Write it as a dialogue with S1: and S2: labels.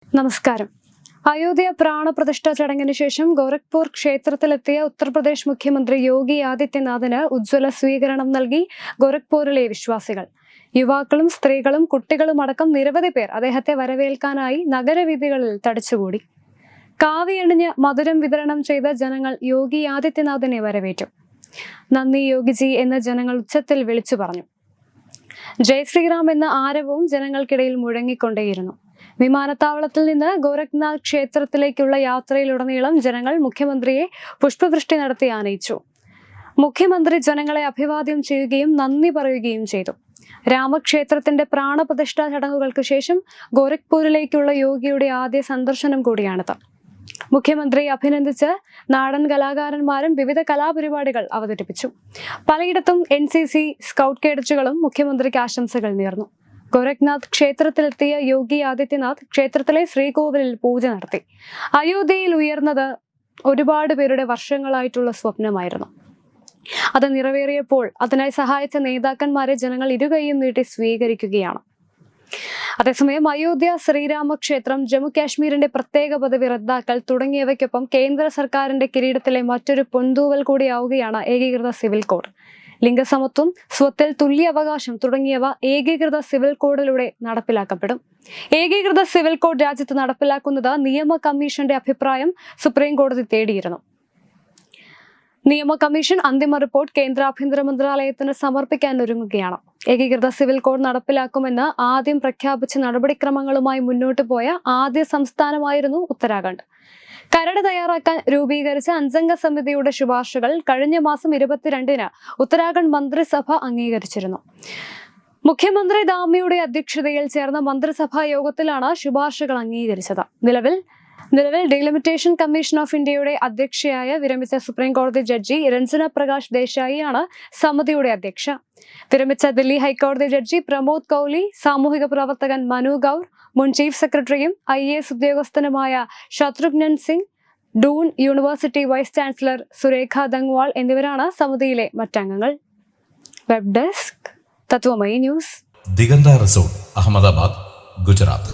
S1: നമസ്കാരം. അയോധ്യ പ്രാണപ്രതിഷ്ഠാ ചടങ്ങിന് ശേഷം ഗോരഖ്പൂർ ക്ഷേത്രത്തിലെത്തിയ ഉത്തർപ്രദേശ് മുഖ്യമന്ത്രി യോഗി ആദിത്യനാഥിന് ഉജ്ജ്വല സ്വീകരണം നൽകി ഗോരഖ്പൂരിലെ വിശ്വാസികൾ. യുവാക്കളും സ്ത്രീകളും കുട്ടികളും അടക്കം നിരവധി പേർ അദ്ദേഹത്തെ വരവേൽക്കാനായി നഗരവീഥികളിൽ തടിച്ചുകൂടി. കാവിയണിഞ്ഞ് മധുരം വിതരണം ചെയ്ത ജനങ്ങൾ യോഗി ആദിത്യനാഥിനെ വരവേറ്റു. നന്ദി യോഗിജി എന്ന് ജനങ്ങൾ ഉച്ചത്തിൽ വിളിച്ചു പറഞ്ഞു. ജയ് ശ്രീറാം എന്ന ആരവവും ജനങ്ങൾക്കിടയിൽ മുഴങ്ങിക്കൊണ്ടേയിരുന്നു. വിമാനത്താവളത്തിൽ നിന്ന് ഗോരഖ്നാഥ് ക്ഷേത്രത്തിലേക്കുള്ള യാത്രയിലുടനീളം ജനങ്ങൾ മുഖ്യമന്ത്രിയെ പുഷ്പവൃഷ്ടി നടത്തി ആനയിച്ചു. മുഖ്യമന്ത്രി ജനങ്ങളെ അഭിവാദ്യം ചെയ്യുകയും നന്ദി പറയുകയും ചെയ്തു. രാമക്ഷേത്രത്തിന്റെ പ്രാണപ്രതിഷ്ഠാ ചടങ്ങുകൾക്ക് ശേഷം ഗോരഖ്പൂരിലേക്കുള്ള യോഗിയുടെ ആദ്യ സന്ദർശനം കൂടിയാണിത്. മുഖ്യമന്ത്രി അഭിനന്ദിച്ച് നാടൻ കലാകാരന്മാരും വിവിധ കലാപരിപാടികൾ അവതരിപ്പിച്ചു. പലയിടത്തും NCC സ്കൗട്ട് കേഡറ്റുകളും മുഖ്യമന്ത്രിക്ക് ആശംസകൾ നേർന്നു. ഗോരഖ്നാഥ് ക്ഷേത്രത്തിലെത്തിയ യോഗി ആദിത്യനാഥ് ക്ഷേത്രത്തിലെ ശ്രീകോവിലിൽ പൂജ നടത്തി. അയോധ്യയിൽ ഉയർന്നത് ഒരുപാട് പേരുടെ വർഷങ്ങളായിട്ടുള്ള സ്വപ്നമായിരുന്നു. അത് നിറവേറിയപ്പോൾ അതിനായി സഹായിച്ച നേതാക്കന്മാരെ ജനങ്ങൾ ഇരുകൈയും നീട്ടി സ്വീകരിക്കുകയാണ്. അതേസമയം അയോധ്യ, ശ്രീരാമക്ഷേത്രം, ജമ്മു കാശ്മീരിന്റെ പ്രത്യേക പദവി റദ്ദാക്കൽ തുടങ്ങിയവയ്ക്കൊപ്പം കേന്ദ്ര സർക്കാരിന്റെ കിരീടത്തിലെ മറ്റൊരു പൊന്തൂവൽ കൂടിയാവുകയാണ് ഏകീകൃത സിവിൽ കോഡ്. ലിംഗസമത്വം, സ്വത്തിൽ തുല്യ അവകാശം തുടങ്ങിയവ ഏകീകൃത സിവിൽ കോഡിലൂടെ നടപ്പിലാക്കപ്പെടും. ഏകീകൃത സിവിൽ കോഡ് രാജ്യത്ത് നടപ്പിലാക്കുന്നത് നിയമ കമ്മീഷന്റെ അഭിപ്രായം സുപ്രീം കോടതി തേടിയിരുന്നു. നിയമ കമ്മീഷൻ അന്തിമ റിപ്പോർട്ട് കേന്ദ്ര ആഭ്യന്തര മന്ത്രാലയത്തിന് സമർപ്പിക്കാൻ ഒരുങ്ങുകയാണ്. ഏകീകൃത സിവിൽ കോഡ് നടപ്പിലാക്കുമെന്ന് ആദ്യം പ്രഖ്യാപിച്ച നടപടിക്രമങ്ങളുമായി മുന്നോട്ട് പോയ ആദ്യ സംസ്ഥാനമായിരുന്നു ഉത്തരാഖണ്ഡ്. കരട് തയ്യാറാക്കാൻ രൂപീകരിച്ച 5-അംഗ സമിതിയുടെ ശുപാർശകൾ കഴിഞ്ഞ മാസം 22-ന് ഉത്തരാഖണ്ഡ് മന്ത്രിസഭ അംഗീകരിച്ചിരുന്നു. മുഖ്യമന്ത്രി ധാമിയുടെ അധ്യക്ഷതയിൽ ചേർന്ന മന്ത്രിസഭാ യോഗത്തിലാണ് ശുപാർശകൾ അംഗീകരിച്ചത്. നിലവിൽ ഡീലിമിറ്റേഷൻ കമ്മീഷൻ ഓഫ് ഇന്ത്യയുടെ അധ്യക്ഷയായ വിരമിച്ച സുപ്രീം കോടതി ജഡ്ജി രഞ്ജന പ്രകാശ് ദേശായിയാണ് സമിതിയുടെ അധ്യക്ഷ. വിരമിച്ച ദില്ലി ഹൈക്കോടതി ജഡ്ജി പ്രമോദ് കൌലി, സാമൂഹിക പ്രവർത്തകൻ മനു ഗൌർ, മുൻ ചീഫ് സെക്രട്ടറിയും IAS ഉദ്യോഗസ്ഥനുമായ Shatrughan Singh, Doon university vice chancellor Surekha Dangwal എന്നിവരാണ് സമിതിയിലെ മറ്റംഗങ്ങൾ. Web desk Tattvamayi news.
S2: Diganta resort, Ahmedabad, Gujarat.